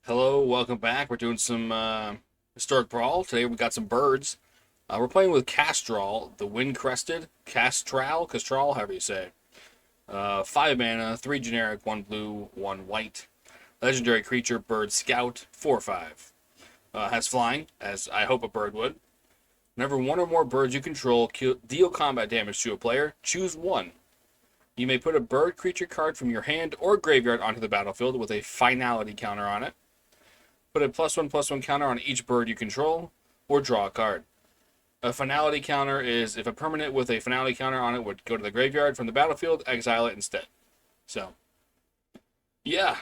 Hello, welcome back. We're doing some historic Brawl. Today we got some birds. We're playing with Kastral, the Windcrested. Kastral, however you say. 5 mana, 3 generic, 1 blue, 1 white. Legendary creature, bird scout, 4/5. Has flying, as I hope a bird would. Whenever one or more birds you control deal combat damage to a player, choose one. You may put a bird creature card from your hand or graveyard onto the battlefield with a finality counter on it. Put a +1/+1 counter on each bird you control, or draw a card. A finality counter is if a permanent with a finality counter on it would go to the graveyard from the battlefield, exile it instead. So, yeah,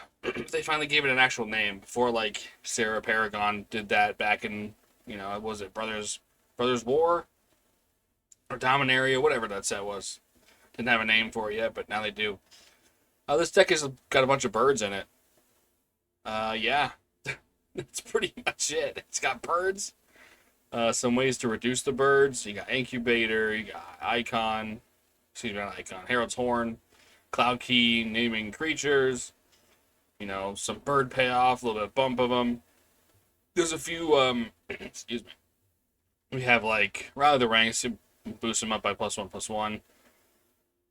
they finally gave it an actual name. Before, like, Sarah Paragon did that back in, what was it, Brothers War? Or Dominaria, whatever that set was. Didn't have a name for it yet, but now they do. This deck has got a bunch of birds in it. Yeah, that's pretty much it. It's got birds. Some ways to reduce the birds. You got Incubator, you got Icon, excuse me, not Icon, Herald's Horn, Cloud Key, naming creatures, some bird payoff, a little bit of bump of them. There's a few, excuse me. We have like Rally the Ranks, boost them up by +1/+1.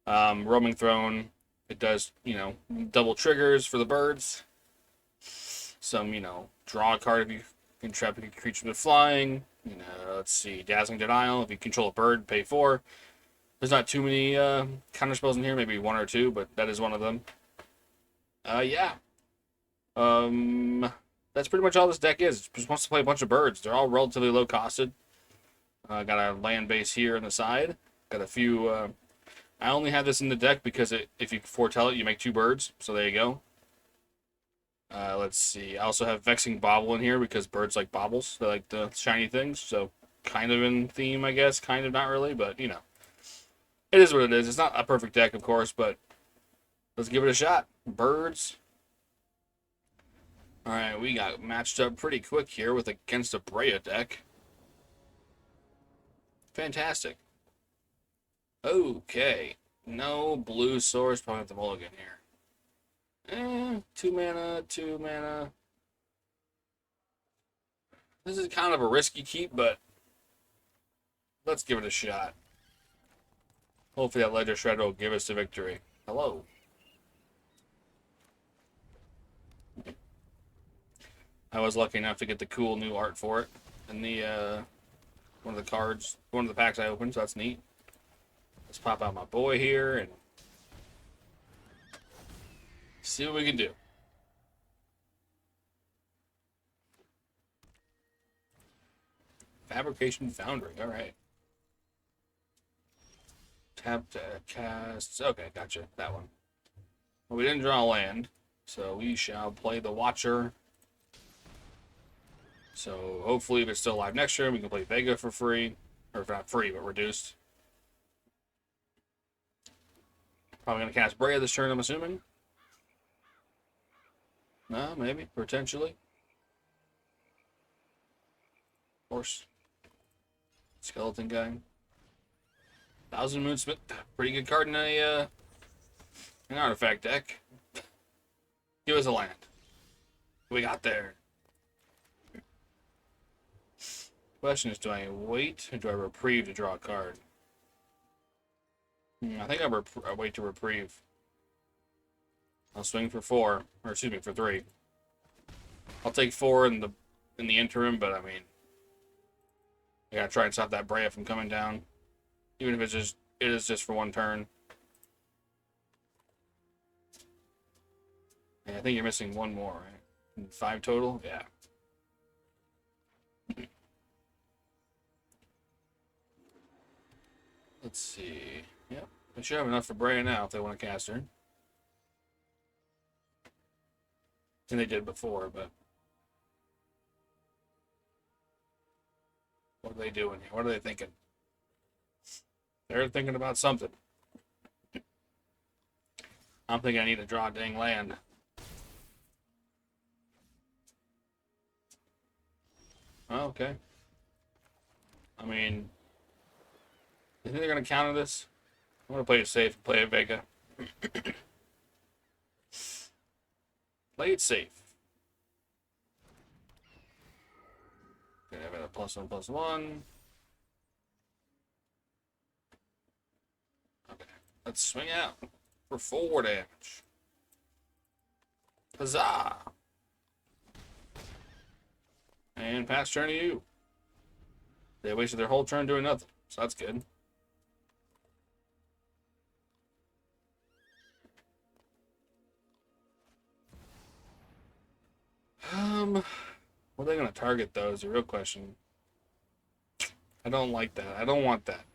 Roaming Throne, it does, double triggers for the birds. Some, draw a card if you can trap a creature with flying. Let's see, Dazzling Denial. If you control a bird, pay 4. There's not too many counter spells in here, maybe 1 or 2, but that is one of them. Yeah. That's pretty much all this deck is. It just wants to play a bunch of birds. They're all relatively low costed. Got a land base here on the side. Got a few. I only have this in the deck because if you foretell it, you make 2 birds. So there you go. Let's see. I also have Vexing Bauble in here because birds like baubles. They like the shiny things. So kind of in theme, I guess. Kind of not really, but It is what it is. It's not a perfect deck, of course, but let's give it a shot. Birds. Alright, we got matched up pretty quick here with against a Breya deck. Fantastic. Okay. No blue source. Probably have the mulligan here. 2 mana, 2 mana. This is kind of a risky keep, but let's give it a shot. Hopefully that Ledger Shredder will give us the victory. Hello. I was lucky enough to get the cool new art for it in the one of the cards, one of the packs I opened, so that's neat. Let's pop out my boy here and see what we can do. Fabrication Foundry. All right. Tap to cast. Okay, gotcha. That one. Well, we didn't draw land, so we shall play the Watcher. So hopefully, if it's still alive next turn, we can play Vega for free. Or not free, but reduced. Probably going to cast Breya this turn, I'm assuming. No, maybe. Potentially. Horse. Skeleton guy. Thousand Moonsmith. Pretty good card in an artifact deck. Give us a land. We got there. Question is, do I wait or do I reprieve to draw a card? I think I wait to reprieve. I'll swing for 4, or excuse me, for 3. I'll take 4 in the interim, but I mean, I gotta try and stop that Breya from coming down, even if it is just for 1 turn. Yeah, I think you're missing 1 more, right? 5 total, yeah. Let's see. Yep, I should have enough for Breya now if they want to cast her. And they did before, but what are they doing here? What are they thinking? They're thinking about something. I'm thinking I need to draw a dang land. Oh, okay. I mean, you think they're going to counter this? I'm going to play it safe and play a Vega. Play it safe. Okay, I've got a +1/+1. Okay, let's swing out for 4 damage. Huzzah! And pass turn to you. They wasted their whole turn doing nothing, so that's good. What are they gonna target though is the real question. I don't like that. I don't want that.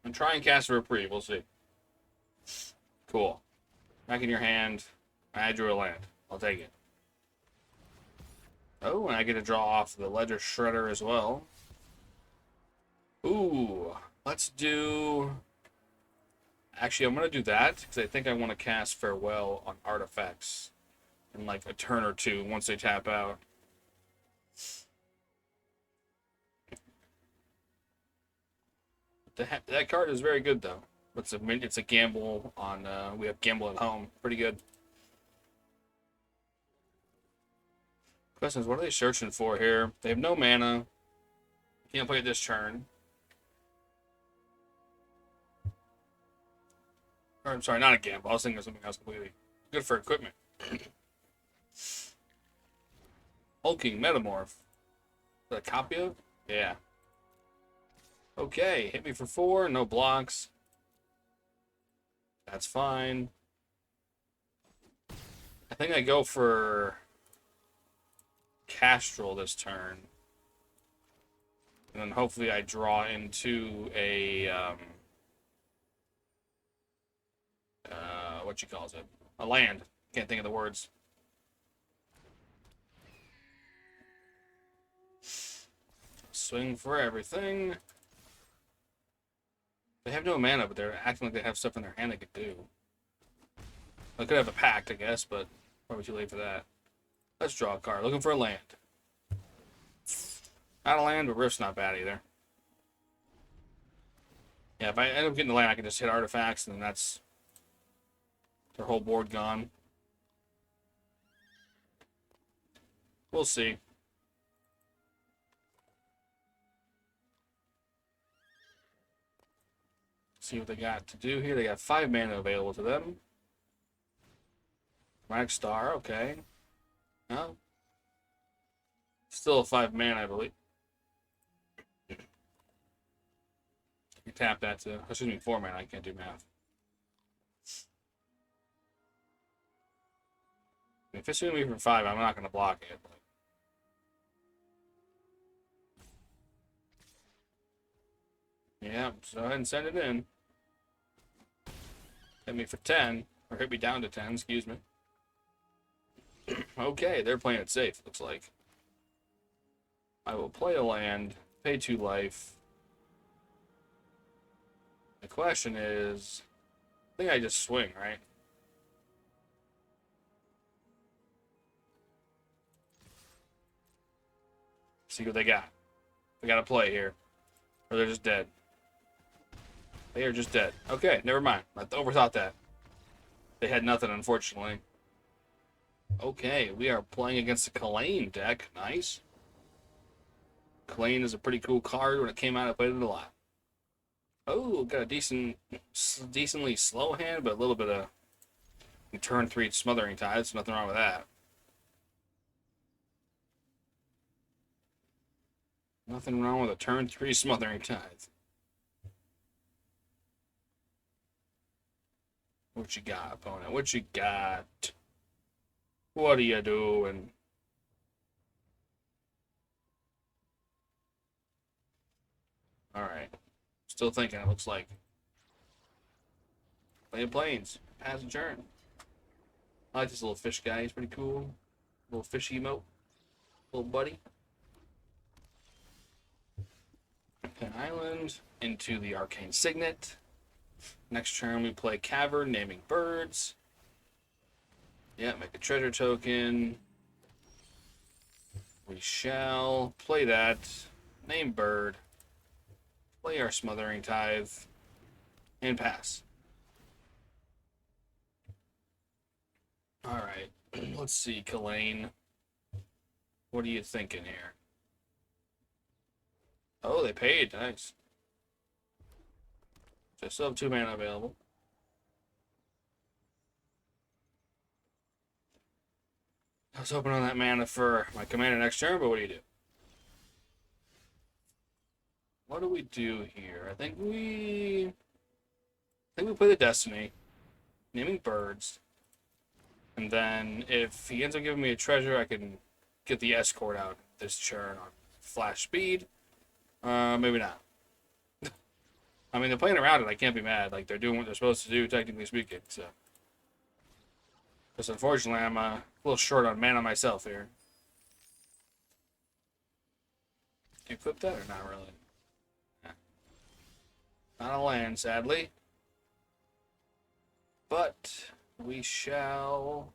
I'm trying cast for reprieve. We'll see. Cool. Back in your hand. I drew a land. I'll take it. Oh, and I get to draw off the Ledger Shredder as well. Ooh. Let's do... Actually, I'm going to do that because I think I want to cast Farewell on artifacts in like a turn or two once they tap out. That card is very good though. It's a gamble on. We have gamble at home. Pretty good. Question is, what are they searching for here? They have no mana. Can't play it this turn. Or I'm sorry, not a gamble. I was thinking of something else completely. Good for equipment. Hulking Metamorph. Is that a copy of? Yeah. Okay, hit me for 4, no blocks. That's fine. I think I go for Kastral this turn. And then hopefully I draw into a, what you calls it? A land. Can't think of the words. Swing for everything. They have no mana, but they're acting like they have stuff in their hand they could do. I could have a pact, I guess, but probably too late for that. Let's draw a card. Looking for a land. Not a land, but Rift's not bad either. Yeah, if I end up getting the land, I can just hit artifacts, and then that's their whole board gone. We'll see. See what they got to do here. They got 5 mana available to them. Black Star, okay. No. Still a 5 mana, I believe. You tap that to, excuse me, 4 mana. I can't do math. If it's going to be for 5, I'm not going to block it. Yeah, so go ahead and send it in. Hit me for 10, or hit me down to 10, excuse me. Okay, they're playing it safe, looks like. I will play a land, pay 2 life. The question is, I think I just swing, right? See what they got. They got a play here. Or they're just dead. They are just dead. Okay, never mind. I overthought that. They had nothing, unfortunately. Okay, we are playing against the Kalain deck. Nice. Kalain is a pretty cool card. When it came out, I played it a lot. Oh, got a decently slow hand, but a little bit of turn 3 Smothering Tides. Nothing wrong with that. Nothing wrong with a turn 3 Smothering Tides. What you got, opponent? What you got? What are you doing? Alright. Still thinking, it looks like. Playing planes. Pass a turn. I like this little fish guy. He's pretty cool. Little fish emote. Little buddy. Pen Island. Into the Arcane Signet. Next turn we play Cavern, naming birds. Yeah, make a treasure token. We shall play that. Name bird. Play our Smothering Tithe. And pass. Alright. Let's see, Kalain. What are you thinking here? Oh, they paid. Nice. So I still have 2 mana available. I was hoping on that mana for my commander next turn, but what do you do? What do we do here? I think we play the Destiny, naming birds, and then if he ends up giving me a treasure, I can get the escort out this turn on flash speed. Maybe not. I mean, they're playing around it. I can't be mad. Like, they're doing what they're supposed to do, technically speaking. So, just unfortunately, I'm a little short on mana myself here. Do you clip that or not really? Yeah. Not a land, sadly. But we shall.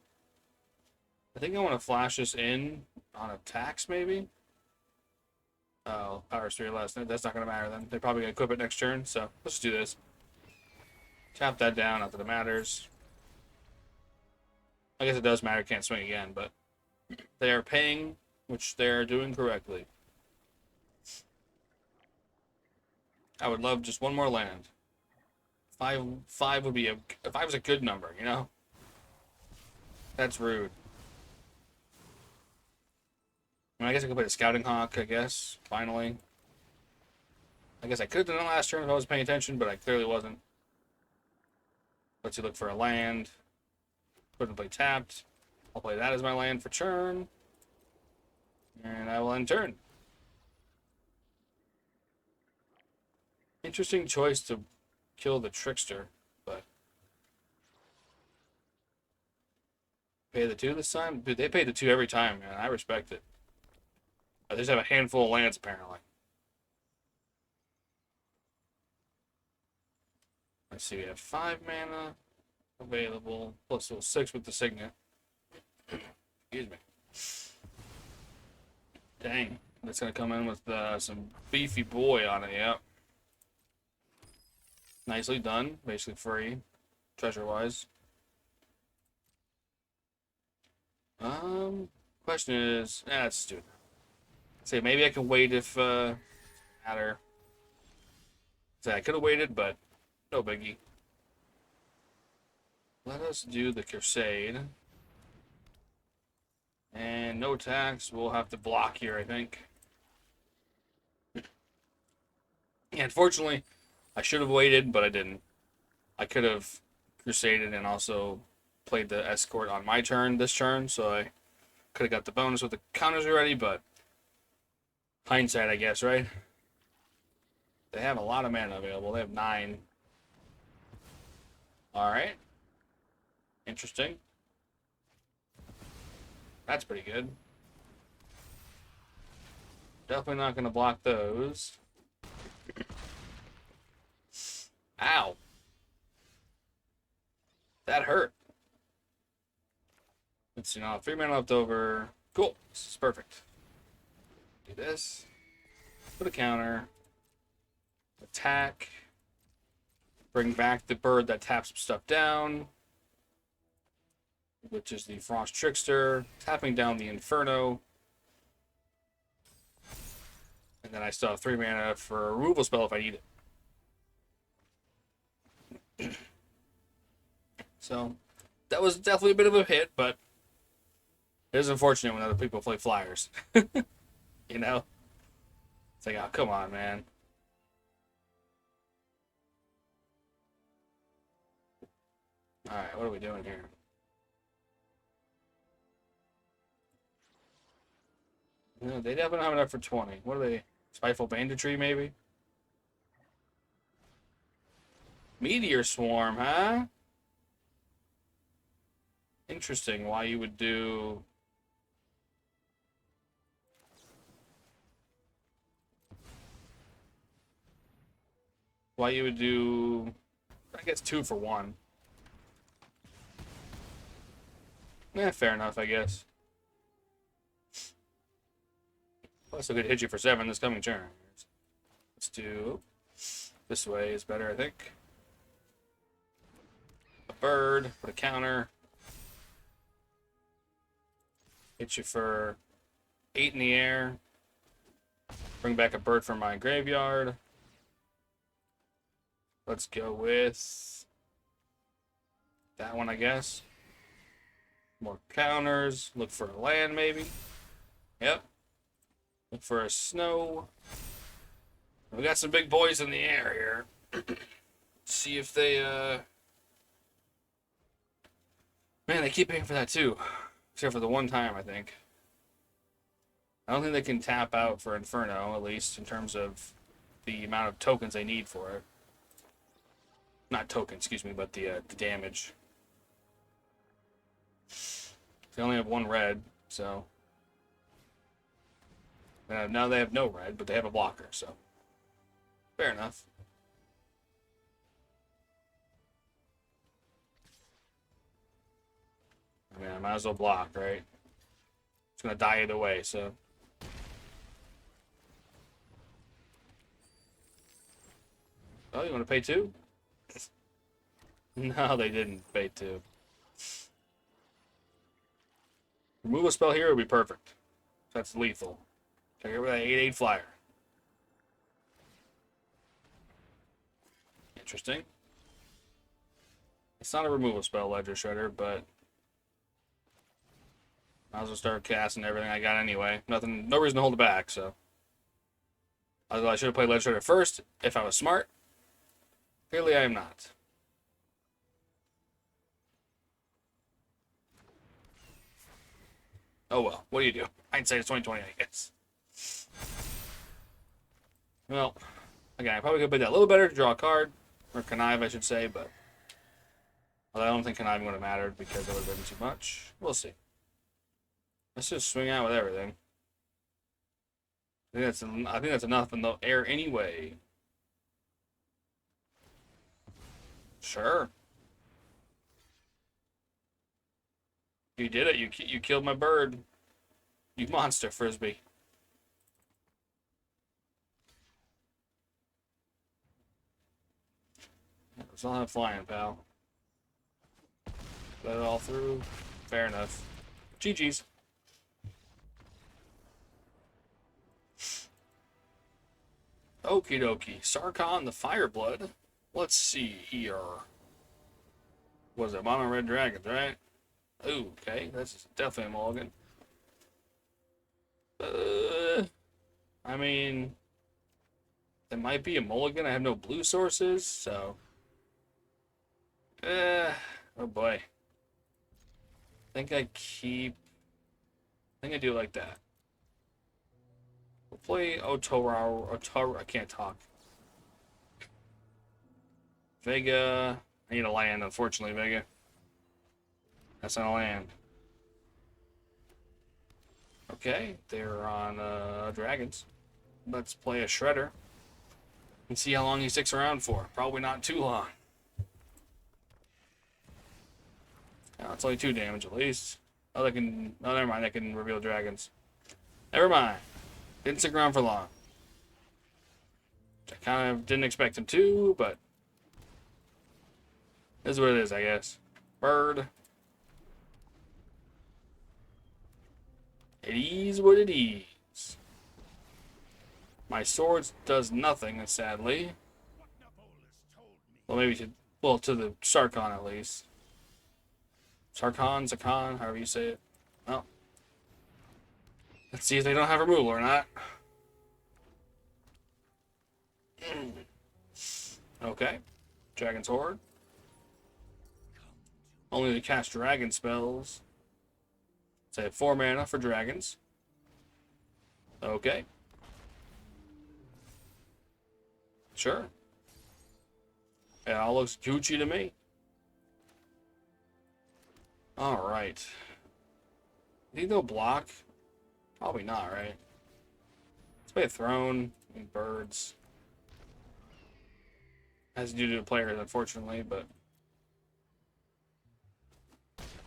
I think I want to flash this in on attacks, maybe. Oh, power's 3 or less. That's not going to matter then. They're probably going to equip it next turn, so let's do this. Tap that down, not that it matters. I guess it does matter, can't swing again, but they are paying, which they are doing correctly. I would love just one more land. Five would be a 5 is a good number, you know? That's rude. I guess I could play the Scouting Hawk, I guess, finally. I guess I could have done it last turn if I was paying attention, but I clearly wasn't. Let's look for a land. Put it in play tapped. I'll play that as my land for turn. And I will end turn. Interesting choice to kill the Trickster, but... Pay the 2 this time? Dude, they pay the 2 every time, man. I respect it. I just have a handful of lands, apparently. Let's see, we have 5 mana available, plus 6 with the Signet. Excuse me. Dang, that's going to come in with some beefy boy on it, yep. Nicely done, basically free, treasure-wise. Question is, that's stupid. Say maybe I can wait if matter. Say I could have waited, but no biggie. Let us do the Crusade. And no attacks. We'll have to block here, I think. Yeah, unfortunately, I should have waited, but I didn't. I could have Crusaded and also played the Escort on my turn this turn, so I could have got the bonus with the counters already, but hindsight, I guess, right? They have a lot of mana available. They have 9. Alright. Interesting. That's pretty good. Definitely not going to block those. Ow. That hurt. Let's see now. 3 mana left over. Cool. This is perfect. Do this. Put a counter. Attack. Bring back the bird that taps some stuff down, which is the Frost Trickster. Tapping down the Inferno. And then I still have 3 mana for a removal spell if I need it. So, that was definitely a bit of a hit, but it is unfortunate when other people play flyers. You know? It's like, oh, come on, man. Alright, what are we doing here? No, they definitely don't have enough for 20. What are they? Spiteful Banditry, maybe? Meteor Swarm, huh? Interesting why you would do... Why you would do... I guess 2 for 1. Yeah, fair enough, I guess. Plus, I could hit you for 7 this coming turn. Let's do... This way is better, I think. A bird, put a counter. Hit you for 8 in the air. Bring back a bird from my graveyard. Let's go with that one, I guess. More counters. Look for a land, maybe. Yep. Look for a snow. We got some big boys in the air here. See if they, Man, they keep paying for that too. Except for the one time, I think. I don't think they can tap out for Inferno, at least, in terms of the amount of tokens they need for it. Not tokens, excuse me, but the damage. They only have one red, so... now they have no red, but they have a blocker, so... Fair enough. I mean, I might as well block, right? It's gonna die either way, so... Oh, you want to pay 2? No, they didn't pay 2. Remove a spell here would be perfect. That's lethal. Take over that 8/8 flyer. Interesting. It's not a removal spell, Ledger Shredder, but might as well start casting everything I got anyway. Nothing, no reason to hold it back, so. Although I should have played Ledger Shredder first if I was smart. Clearly I am not. Oh well, what do you do? Hindsight is 20/20, I guess. Well, again, I probably could have played that a little better to draw a card. Or connive, I should say, but... Although I don't think conniving would have mattered because it would have been too much. We'll see. Let's just swing out with everything. I think that's enough in the air anyway. Sure. You did it. You killed my bird. You monster, Frisbee. Let's not have flying, pal. Let it all through. Fair enough. GG's. Okie dokie. Sarkhan the Fireblood. Let's see here. Was it Mono Red Dragons, right? Ooh, okay. That's definitely a mulligan. I mean, it might be a mulligan. I have no blue sources, so. Oh boy. I think I do it like that. We'll play Otoro. I can't talk. Vega. I need a land, unfortunately, Vega. That's not a land. Okay, they're on dragons. Let's play a Shredder and see how long he sticks around for. Probably not too long. Oh, it's only 2 damage at least. Oh, never mind. They can reveal dragons. Never mind. Didn't stick around for long. I kind of didn't expect him to, but this is what it is, I guess. Bird. It is what it is. My sword does nothing, sadly. Well, maybe to the Sarkhan at least. Sarkhan, however you say it. Well, let's see if they don't have removal or not. Okay. Dragon's Horde. Only to cast dragon spells. So I have 4 mana for dragons. Okay. Sure. It all looks Gucci to me. Alright. Think they'll block? Probably not, right? Let's play a throne and birds. Has to do to the players, unfortunately, but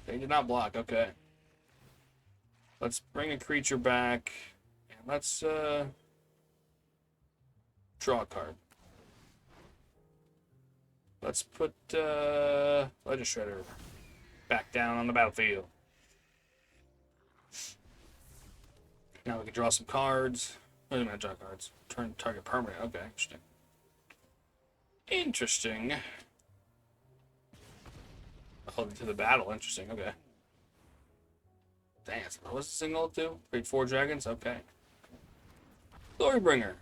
they did not block. Okay. Let's bring a creature back, and let's draw a card. Let's put Ledger Shredder back down on the battlefield. Now we can draw some cards. Wait a minute, draw cards. Turn target permanent. Okay, interesting. Interesting. Oh, to the battle. Interesting. Okay. Dang, what was the single to? Create 4 dragons? Okay. Glorybringer.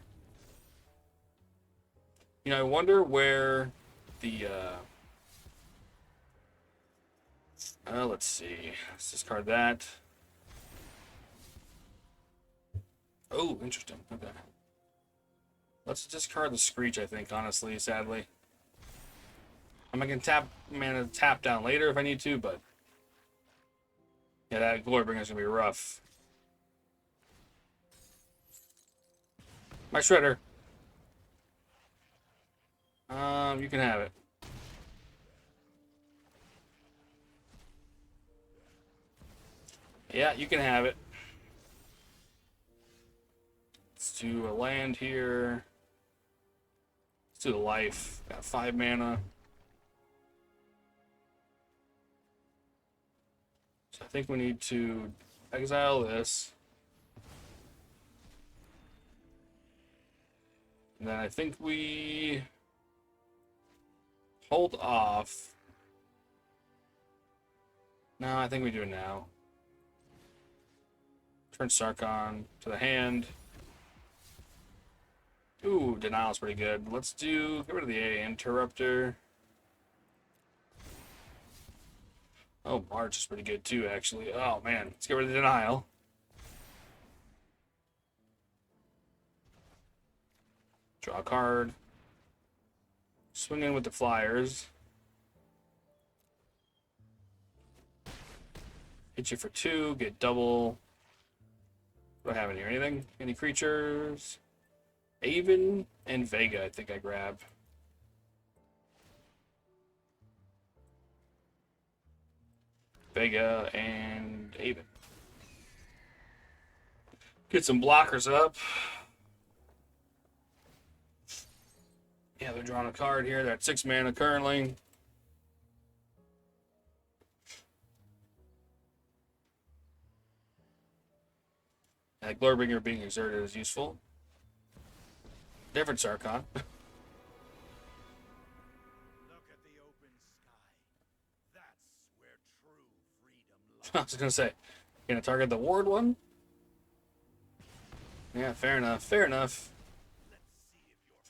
You know, I wonder where the, let's see. Let's discard that. Oh, interesting. Okay. Let's discard the Screech, I think, honestly, sadly. I mean, I can tap down later if I need to, but yeah, that Glorybringer is gonna be rough. My Shredder. You can have it. Yeah, you can have it. Let's do a land here. Let's do the life. Got 5 mana. So I think we need to exile this. And then I think we hold off. No, I think we do it now. Turn Sarkhan to the hand. Ooh, Denial's pretty good. Let's get rid of the A Interrupter. Oh, March is pretty good too, actually. Oh, man. Let's get rid of the Denial. Draw a card. Swing in with the Flyers. Hit you for 2, get double. What do I have in here? Anything? Any creatures? Avon and Vega, I think I grab. Vega and Avon. Get some blockers up. Yeah, they're drawing a card here. They're at 6 mana currently. Glorybringer being exerted is useful. Different Sarkhan. Look at the open sky. That's where true freedom lies. I was gonna say, gonna target the ward one? Yeah, fair enough. Fair enough. Let's see if you're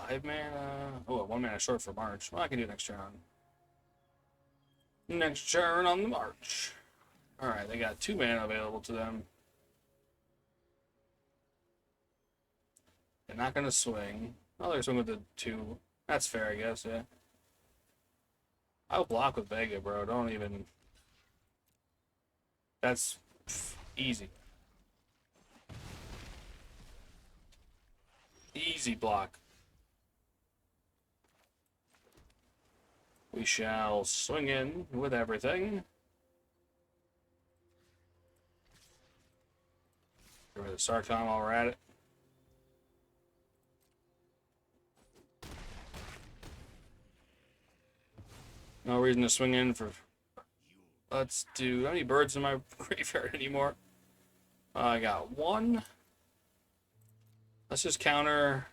fireproof. 5 mana. Oh, 1 mana short for March. Well, I can do next turn. Next turn on the March. Alright, they got 2 mana available to them. They're not gonna swing. Oh, they're swing with the 2. That's fair, I guess, yeah. I'll block with Vega, bro. Don't even. That's easy. Easy block. We shall swing in with everything. Get rid of Sarkhan while we're at it. No reason to swing in for. Let's do. How many birds in my graveyard anymore? I got 1. Let's just counter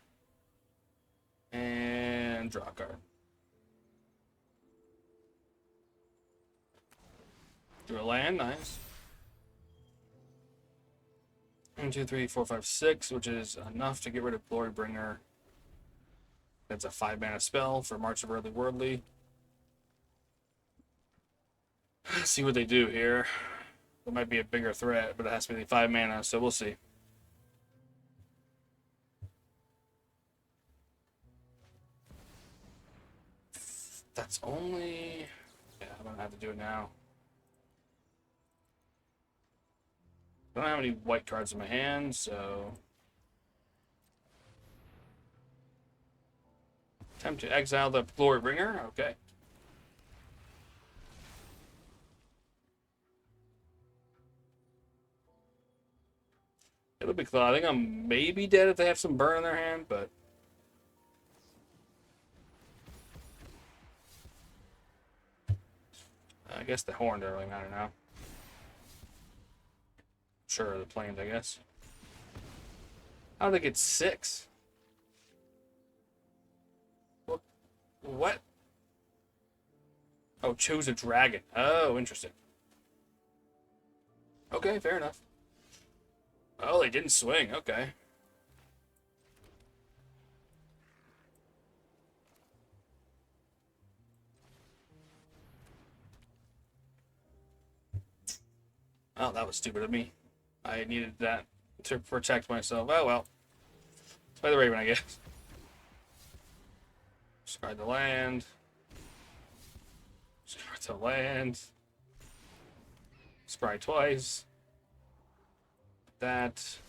and draw a card. Do a land, nice. 1, 2, 3, 4, 5, 6, which is enough to get rid of Glorybringer. That's a 5 mana spell for March of Early Worldly. Let's see what they do here. It might be a bigger threat, but it has to be 5 mana, so we'll see. That's only. Yeah, I'm gonna have to do it now. I don't have any white cards in my hand, so. Attempt to exile the Glorybringer. Okay. It'll be close. I think I'm maybe dead if they have some burn in their hand, but. I guess the horn doesn't really matter now. Sure, the planes, I guess. How did they get 6? What? Oh, choose a dragon. Oh, interesting. Okay, fair enough. Oh, they didn't swing. Okay. Oh, that was stupid of me. I needed that to protect myself. Oh, well. It's by the Raven, I guess. Discard the land. Discard the land. Scry twice. That.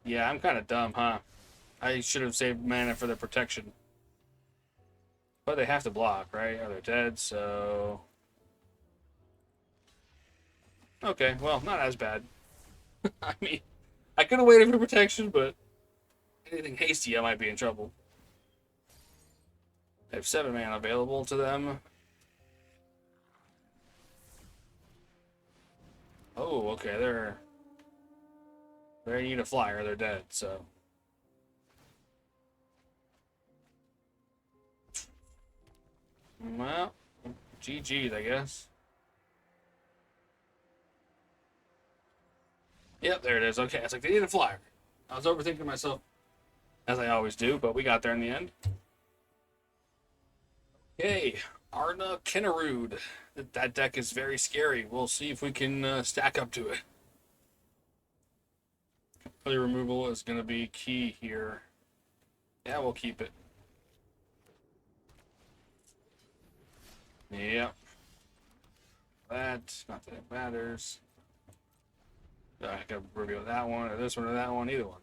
Yeah, I'm kind of dumb, huh? I should have saved mana for the protection. But they have to block, right? Or they're dead, so... Okay, well, not as bad. I mean, I could have waited for protection, but anything hasty, I might be in trouble. They have 7 mana available to them. Oh, okay, they need a flyer, they're dead, so. Well, GG's, I guess. Yep, there it is. Okay, it's like they need a flyer. I was overthinking myself, as I always do, but we got there in the end. Okay, Arna Kennerud. That deck is very scary. We'll see if we can stack up to it. Early removal is going to be key here. Yeah, we'll keep it. Yep. That, not that it matters. I could reveal that one, or this one, or that one, either one.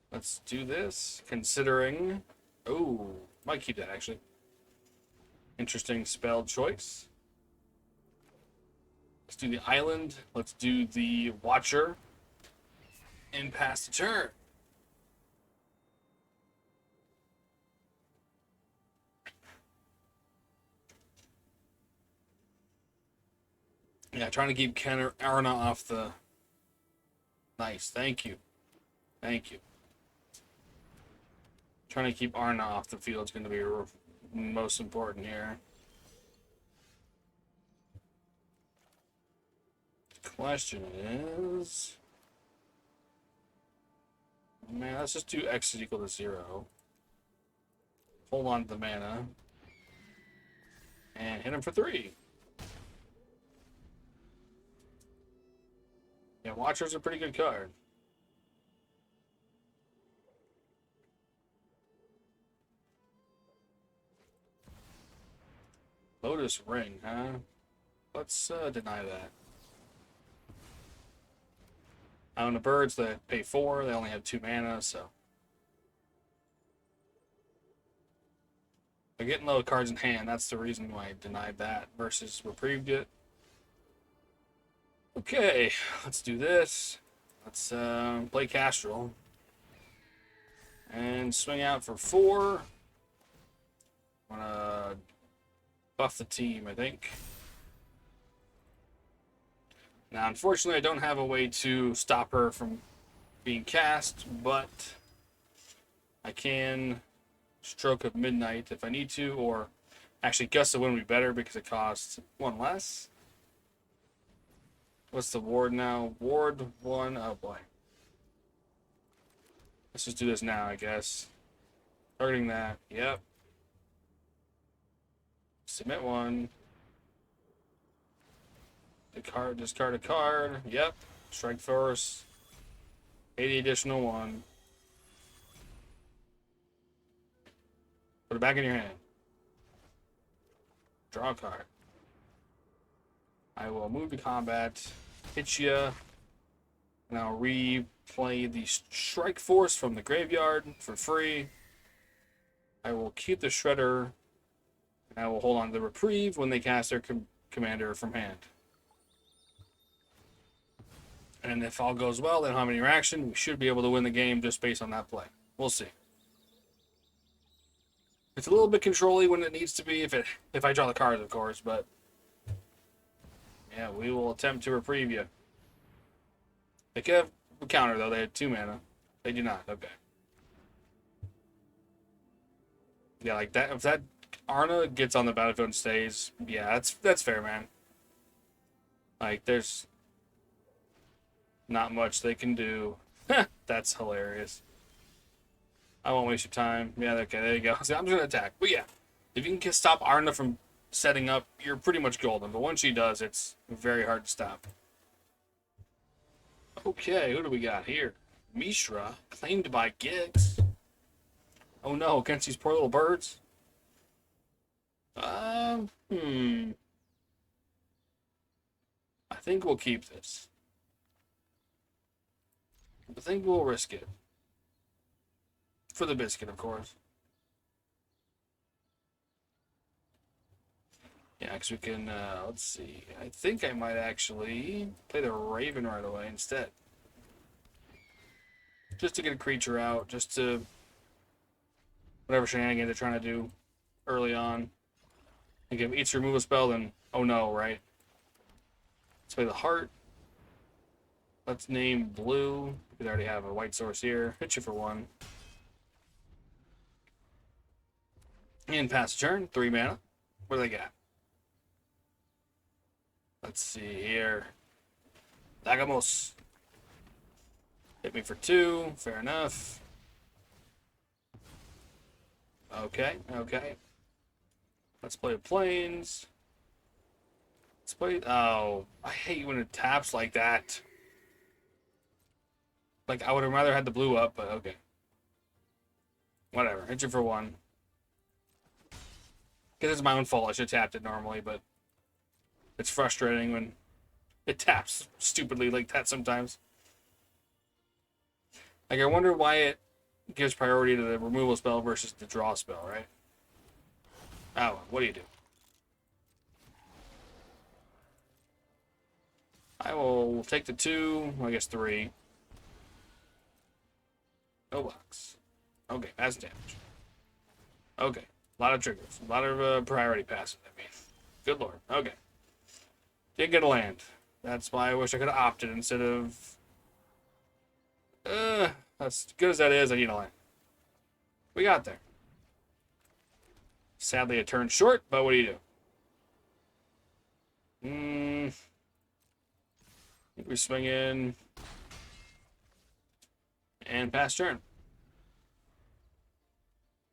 Let's do this, considering... Oh, might keep that, actually. Interesting spell choice. Let's do the island. Let's do the Watcher. And pass the turn. Yeah, trying to keep Arna off the... Nice, thank you. Thank you. Trying to keep Arna off the field is going to be most important here. The question is... Man, let's just do X is equal to 0. Hold on to the mana. And hit him for 3. Yeah, Watcher's a pretty good card. Lotus Ring, huh? Let's deny that. On the birds that pay 4, they only have 2 mana, so. They're getting low cards in hand. That's the reason why I denied that versus reprieved it. Okay, let's do this. Let's play Kastral. And swing out for 4. I'm gonna buff the team, I think. Now, unfortunately, I don't have a way to stop her from being cast, but I can Stroke of Midnight if I need to, or actually Gust of Wind would be better because it costs 1 less. What's the ward now? Ward 1. Oh boy. Let's just do this now, I guess. Targeting that. Yep. Submit 1. Discard a card. Yep. Strike Force. 80 additional 1. Put it back in your hand. Draw a card. I will move to combat, hit you, and I'll replay the Strike Force from the graveyard for free. I will keep the Shredder, and I will hold on to the Reprieve when they cast their commander from hand. And if all goes well, they don't have any reaction, we should be able to win the game just based on that play. We'll see. It's a little bit controlly when it needs to be, if I draw the cards, of course, but Yeah, we will attempt to reprieve you. They could have a counter, though. They had 2 mana. They do not. Okay. Yeah, like that. If that Arna gets on the battlefield and stays, yeah, that's fair, man. Like, there's not much they can do. That's hilarious. I won't waste your time. Yeah, okay, there you go. See, I'm just gonna attack. But yeah, if you can stop Arna from setting up, you're pretty much golden. But once she does, it's very hard to stop. Okay, who do we got here? Mishra, claimed by Gigs. Oh no, against these poor little birds. I think we'll keep this. I think we'll risk it. For the biscuit, of course. Yeah, because we can, let's see. I think I might actually play the Raven right away instead. Just to get a creature out, just to... whatever shenanigans they're trying to do early on. And give each remove a spell, then... oh no, right? Let's play the Heart. Let's name Blue. We already have a white source here. Hit you for 1. And pass turn. 3 mana. What do they got? Let's see here. Dagamos. Hit me for 2. Fair enough. Okay, okay. Let's play Plains. Let's play... oh, I hate when it taps like that. Like, I would have rather had the blue up, but okay. Whatever. Hit you for 1. Because it's my own fault. I should have tapped it normally, but... it's frustrating when it taps stupidly like that sometimes. Like, I wonder why it gives priority to the removal spell versus the draw spell, right? Oh, what do you do? I will take the 2, I guess 3. No box. Okay, pass damage. Okay, a lot of triggers. A lot of priority passes, I mean. Good lord. Okay. Didn't get a land. That's why I wish I could have opted instead of... as good as that is, I need a land. We got there. Sadly, it turned short, but what do you do? I think we swing in and pass turn.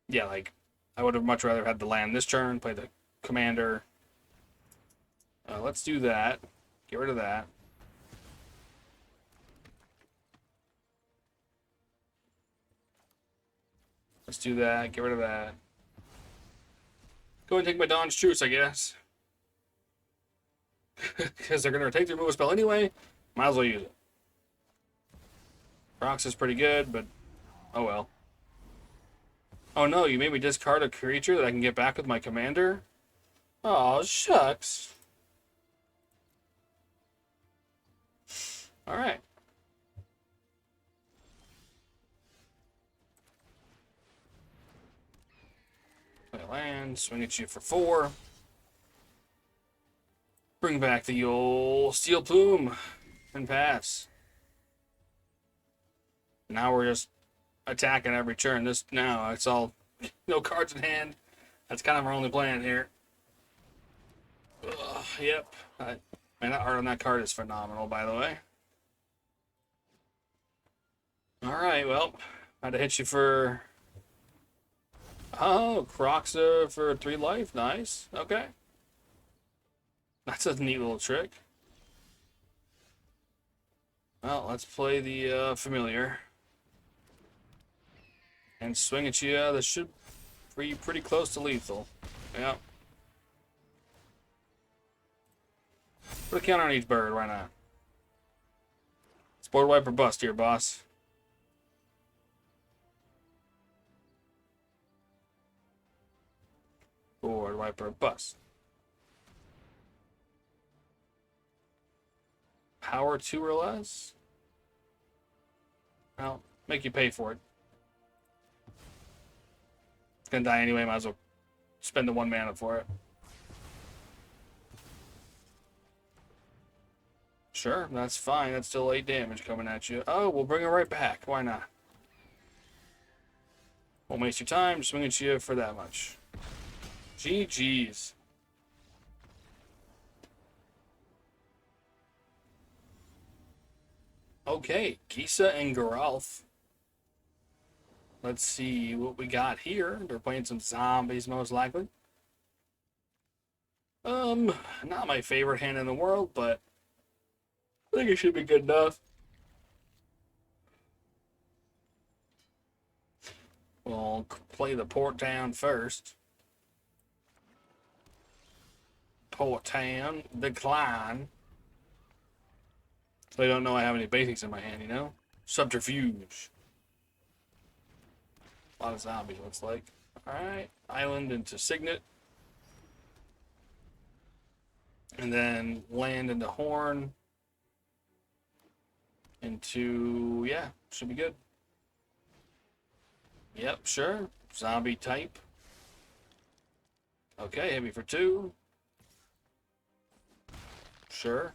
Yeah, like, I would have much rather had the land this turn, play the commander. Let's do that. Get rid of that. Let's do that. Get rid of that. Go ahead and take my Dawn's Truce, I guess. Because they're going to take the removal spell anyway. Might as well use it. Prox is pretty good, but oh well. Oh no, you made me discard a creature that I can get back with my commander? Oh shucks. Alright. Play a land, swing at you for 4. Bring back the old Steel Plume and pass. Now we're just attacking every turn. This now it's all no cards in hand. That's kind of our only plan here. Yep. Man, that art on that card is phenomenal, by the way. Alright, well, I had to hit you for... oh, Croxa for 3 life. Nice. Okay. That's a neat little trick. Well, let's play the familiar. And swing at you. That should be pretty close to lethal. Yeah. Put a counter on each bird. Why not? It's board wipe or bust here, boss. Board wiper bust. Power 2 or less? Well, make you pay for it. It's gonna die anyway, might as well spend the 1 mana for it. Sure, that's fine. That's still 8 damage coming at you. Oh, we'll bring it right back. Why not? Won't waste your time. Swing at you for that much. GG's. Okay, Gisa and Geralf. Let's see what we got here. They're playing some zombies, most likely. Not my favorite hand in the world, but I think it should be good enough. We'll play the port down first. Port town, decline. So they don't know I have any basics in my hand, you know? Subterfuge. A lot of zombies, looks like. Alright, island into Signet. And then land into Horn. Into, yeah, should be good. Yep, sure. Zombie type. Okay, hit me for 2. Sure.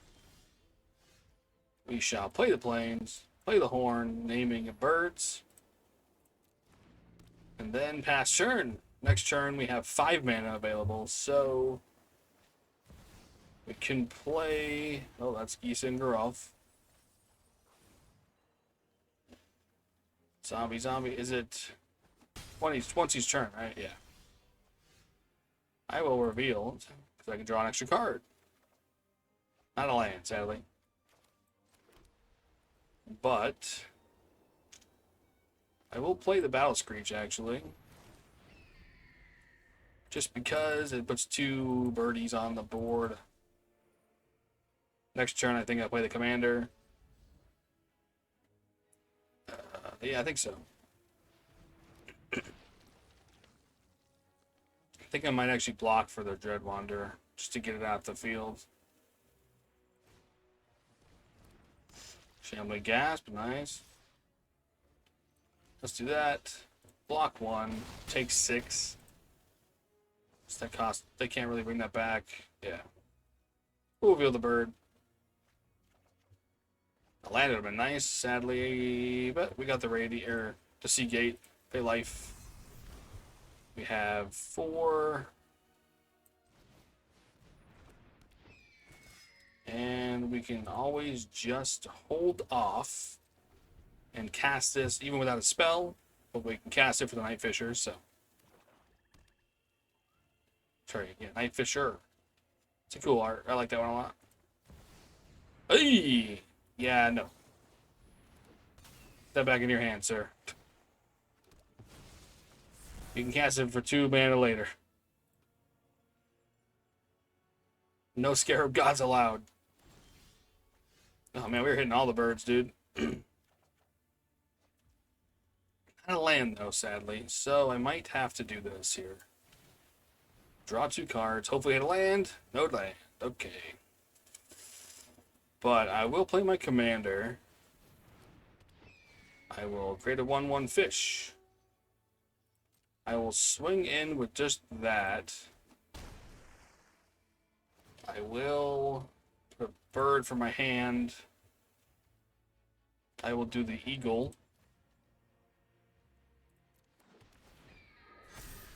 We shall play the planes, play the horn, naming of birds. And then pass turn. Next turn we have 5 mana available, so we can play. Oh, that's Gisa and Geralf. Zombie. Is it once each turn, right? Yeah. I will reveal because I can draw an extra card. Not a land, sadly. But I will play the Battle Screech, actually. Just because it puts 2 birdies on the board. Next turn, I think I play the Commander. Yeah, I think so. I think I might actually block for the Dread Wanderer, just to get it out the field. Shambling Gasp, nice. Let's do that. Block 1, take 6. What's that cost? They can't really bring that back. Yeah. We'll reveal the bird. The land would have been nice, sadly, but we got the Seagate, pay life. We have 4. And we can always just hold off and cast this even without a spell, but we can cast it for the Night Fisher, so. Sorry, yeah, Night Fisher. It's a cool art. I like that one a lot. Hey! Yeah, no. Put that back in your hand, sir. You can cast it for 2 mana later. No Scarab Gods allowed. Oh man, we were hitting all the birds, dude. Not a land though, sadly. So I might have to do this here. Draw 2 cards. Hopefully hit a land. No land. Okay. But I will play my commander. I will create a 1/1 fish. I will swing in with just that. I will put a bird for my hand. I will do the eagle.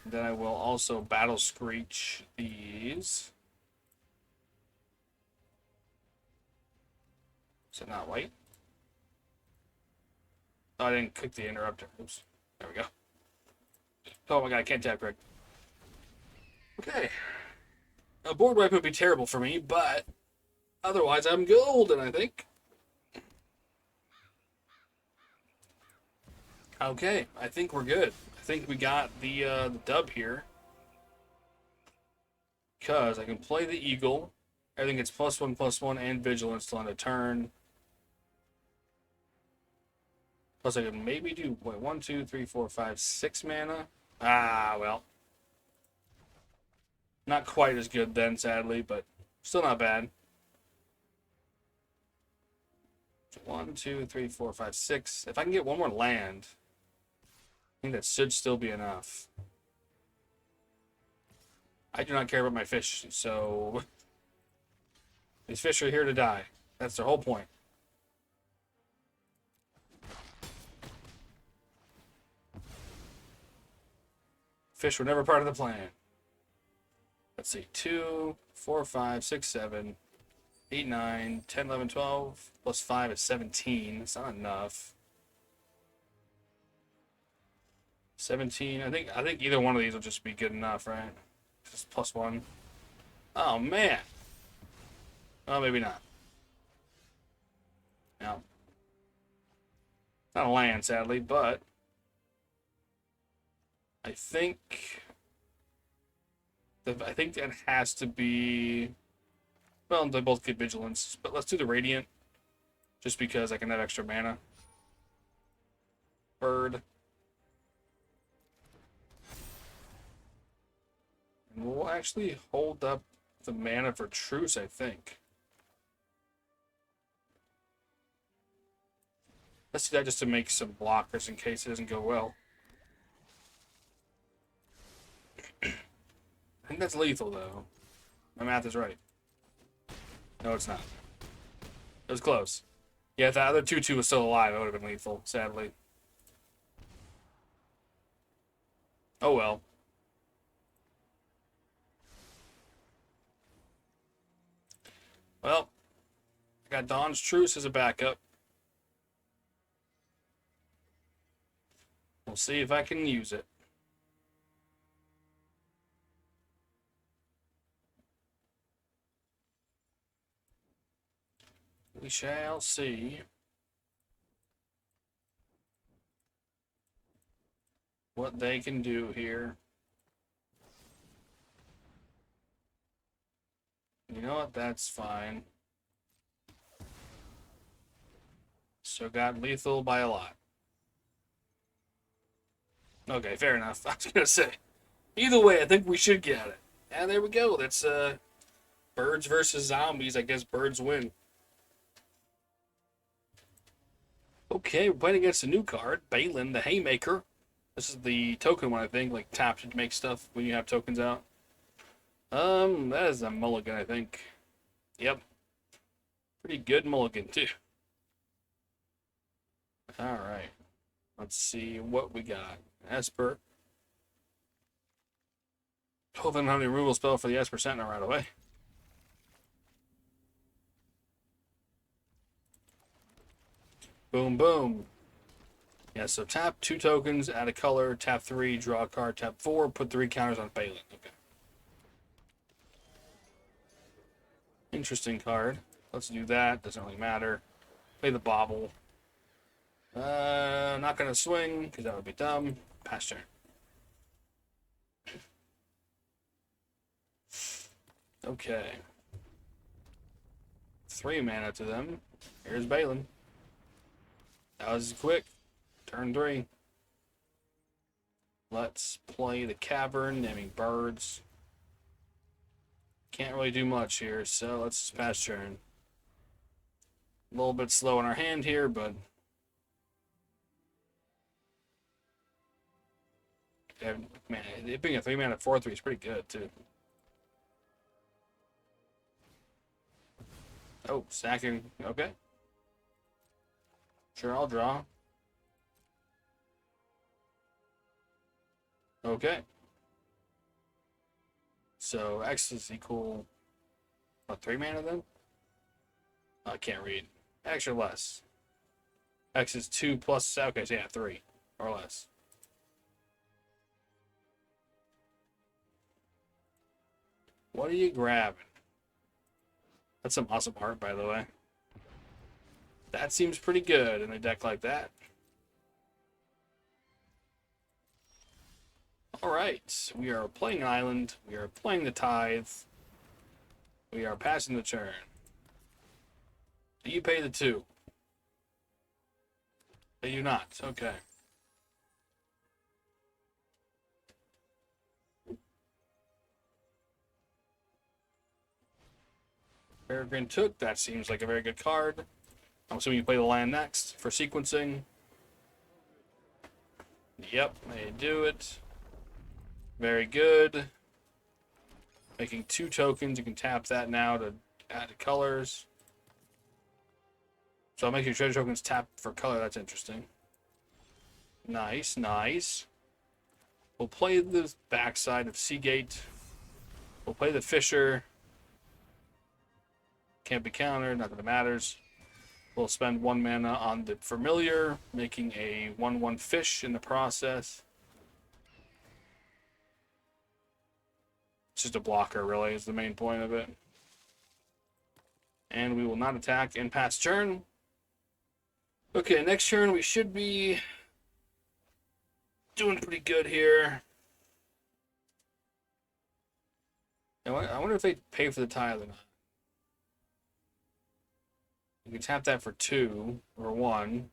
Then I will also Battle Screech these. Is it not white? Oh, I didn't click the interrupter. Oops. There we go. Oh my god, I can't tap correct. Okay. A board wipe would be terrible for me, but otherwise I'm golden, I think. Okay, I think we're good. I think we got the dub here. Because I can play the eagle. Everything gets +1/+1 and vigilance till end of turn. Plus I can maybe do, wait, 1, 2, 3, 4, 5, 6 mana. Ah, well. Not quite as good then, sadly, but still not bad. 1, 2, 3, 4, 5, 6. If I can get 1 more land, I think that should still be enough. I do not care about my fish, so these fish are here to die. That's their whole point. Fish were never part of the plan. Let's see. 2, 4, 5, 6, 7, 8, 9, 10, 11, 12. Plus 5 is 17. That's not enough. 17. I think either one of these will just be good enough, right? Just plus 1. Oh, man. Well, maybe not. No. Not a land, sadly, but I think that has to be. Well, they both get vigilance, but let's do the radiant, just because I can have extra mana. Bird. And we'll actually hold up the mana for truce, I think. Let's do that just to make some blockers in case it doesn't go well. I think that's lethal, though. My math is right. No, it's not. It was close. Yeah, if the other 2/2 was still alive, it would have been lethal, sadly. Oh well. Well, I got Dawn's Truce as a backup. We'll see if I can use it. We shall see what they can do here. You know what? That's fine. So got lethal by a lot. Okay, fair enough. I was gonna say. Either way, I think we should get it. And there we go. That's birds versus zombies. I guess birds win. Okay, we're playing against a new card, Baylen, the Haymaker. This is the token one, I think, like tap to make stuff when you have tokens out. That is a mulligan, I think. Yep. Pretty good mulligan, too. Alright. Let's see what we got. Esper. 1200 removal spell for the Esper Sentinel right away. Boom, boom. Yeah, so tap 2 tokens, add a color, tap 3, draw a card, tap 4, put 3 counters on Baylen. Okay. Interesting card. Let's do that. Doesn't really matter. Play the bobble. Not gonna swing, because that would be dumb. Pass turn. Okay. 3 mana to them. Here's Baylen. That was quick. Turn 3. Let's play the Cavern, naming birds. Can't really do much here, so let's just pass turn. A little bit slow in our hand here, but man, it being a 3 mana 4/3 is pretty good too. Oh, sacking. Okay. Sure, I'll draw. Okay. So X is equal, what, 3 mana then? I can't read. X or less. X is 2 plus, okay, so yeah, 3 or less. What are you grabbing? That's some awesome art, by the way. That seems pretty good in a deck like that. Alright, we are playing Island. We are playing the Tithe. We are passing the turn. Do you pay the 2? Do you not? Okay. Peregrine took. That seems like a very good card. I'm assuming you play the land next for sequencing. Yep, they do it. Very good. Making 2 tokens. You can tap that now to add colors. So I'll make your treasure tokens tap for color. That's interesting. Nice, nice. We'll play the backside of Seagate. We'll play the Fisher. Can't be countered, not that it matters. We'll spend 1 mana on the Familiar, making a 1/1 fish in the process. It's just a blocker, really, is the main point of it. And we will not attack in past turn. Okay, next turn we should be doing pretty good here. I wonder if they pay for the tile or not. You can tap that for 2 or 1.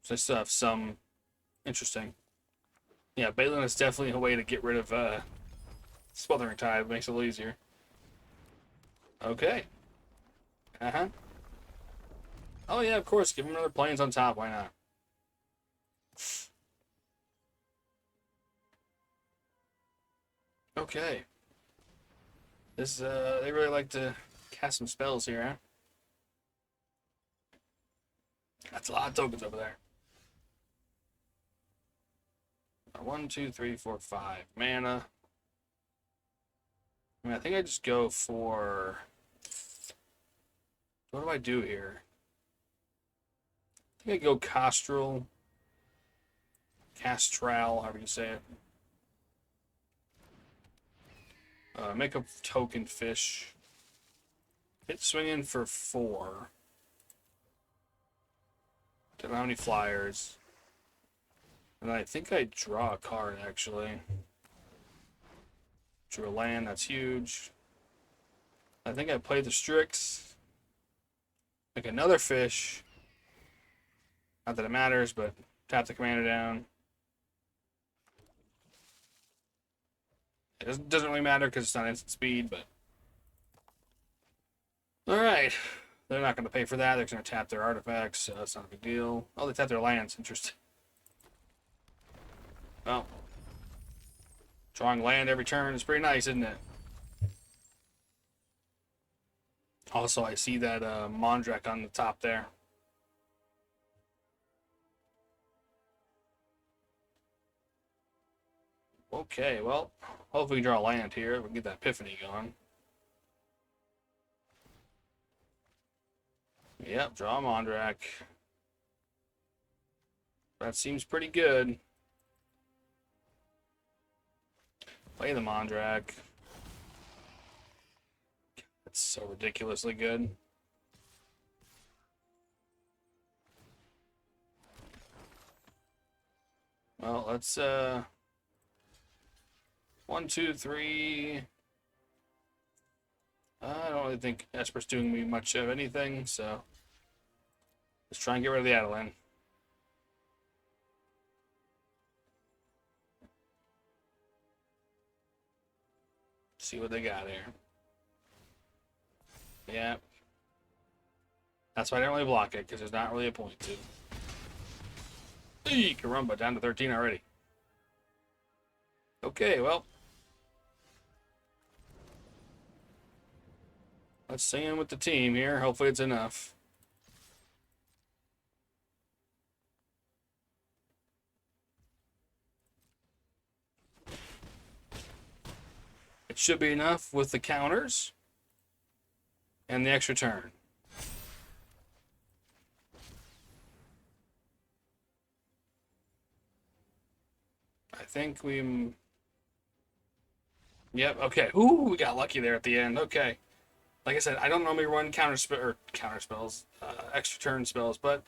So I still have some interesting. Yeah, Baylen is definitely a way to get rid of Smothering Tide. Makes it a little easier. Okay. Oh yeah, of course. Give him another plains on top. Why not? Okay. This they really like to cast some spells here, huh? That's a lot of tokens over there. 1, 2, 3, 4, 5 mana. I mean, I think I just go for. What do I do here? I think I go Kastral. Kastral, however you say it. Make a token fish. Hit swinging for 4. Don't know how many flyers. And I think I draw a card, actually. Drew a land, that's huge. I think I play the Strix. Make another fish. Not that it matters, but tap the commander down. It doesn't really matter because it's not instant speed, but... Alright. They're not going to pay for that. They're going to tap their artifacts, so that's not a big deal. Oh, they tap their lands. Interesting. Well, drawing land every turn is pretty nice, isn't it? Also, I see that Mondrak on the top there. Okay, well, hopefully we can draw land here. We can get that Epiphany going. Yep, draw a Mondrak. That seems pretty good. Play the Mondrak. That's so ridiculously good. Well, let's 1, 2, 3. I don't really think Esper's doing me much of anything, so let's try and get rid of the Adeline. See what they got here. Yeah. That's why I didn't really block it, because there's not really a point to. Eee, caramba, down to 13 already. Okay, well. Let's sing in with the team here. Hopefully it's enough. It should be enough with the counters and the extra turn. I think we... Yep, okay. Ooh, we got lucky there at the end. Okay. Like I said, I don't normally run counter spells, extra turn spells, but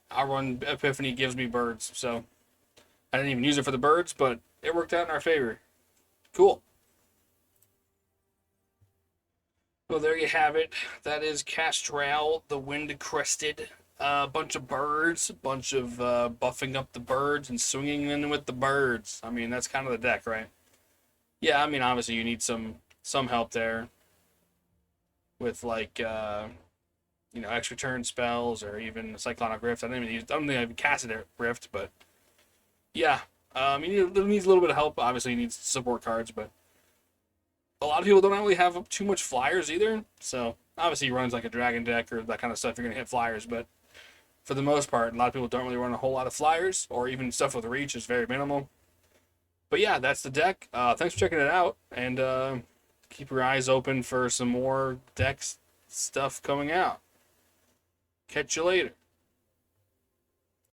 I'll run Epiphany, gives me birds, so I didn't even use it for the birds, but it worked out in our favor. Cool. Well, there you have it. That is Kastral, the Windcrested. A bunch of birds, a bunch of buffing up the birds and swinging in with the birds. I mean, that's kind of the deck, right? Yeah, I mean, obviously you need some help there with like extra turn spells or even Cyclonic Rift. I don't think I even casted it Rift, but yeah, it needs a little bit of help. Obviously, you need support cards, but a lot of people don't really have too much flyers either. So Obviously, he runs like a dragon deck or that kind of stuff. You're going to hit flyers, but for the most part, a lot of people don't really run a whole lot of flyers, or even stuff with reach is very minimal. But yeah, that's the deck. Thanks for checking it out, and keep your eyes open for some more deck stuff coming out. Catch you later.